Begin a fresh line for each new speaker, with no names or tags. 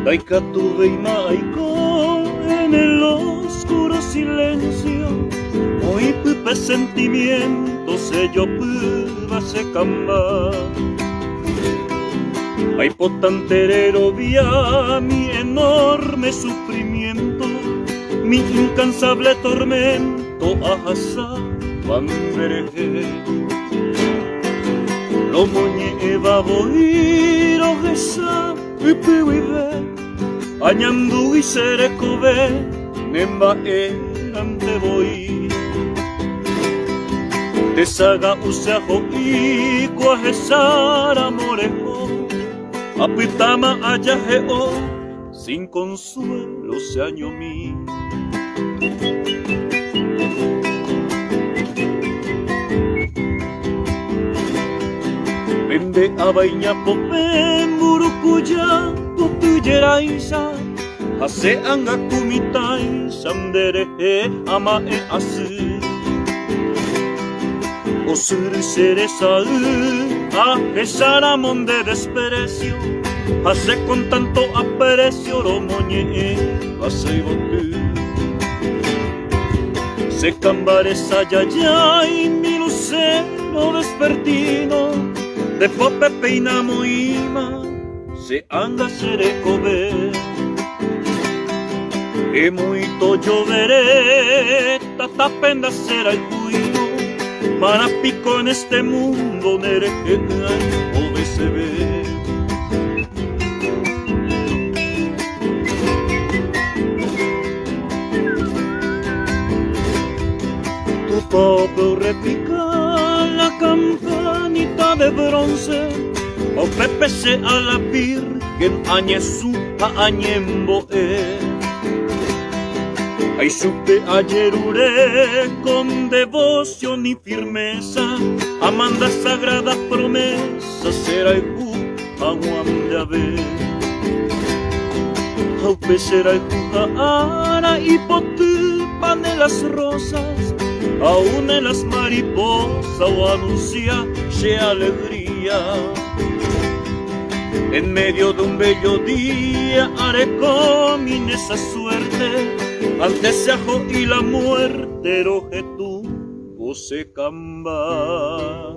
Daikatu y Maiko en el oscuro silencio, muy pupe sentimiento se yo puba se camba. Ay potanterero vía mi enorme sufrimiento, mi incansable tormento ajasa bandereje. Lo moñe eva voy rogesa upiwive, añandu y serekobe nemba erante voy. Tesaga usajo y cuajesara morejo, apitama ayajeo, sin consuelo se año mí. Vende a baña popen burukuya tutuyeraisa, hase anga kumitai sanderehe ama e asu. Osuru cereza a esaramon de desprecio, hace con tanto aprecio lo moñe hace botu. Se cambaresa ya y mi lucero despertino, de pope peinamo ima, se anda serecobe. E muito lloveré, tatapenda será el juino, para pico en este mundo nereje o se ve. Tu papel repica la campanita de bronce, o Pepe se a la Virgen añesu a añemboe. Ay supe ayer uré con devoción y firmeza, amanda sagrada promesa será el aguam de ave. Aupe será el ara y potu pane las rosas, aún en las mariposas o anuncia se alegría. En medio de un bello día haré con esa suerte, ante ese ajo y la muerte roje tu se camba.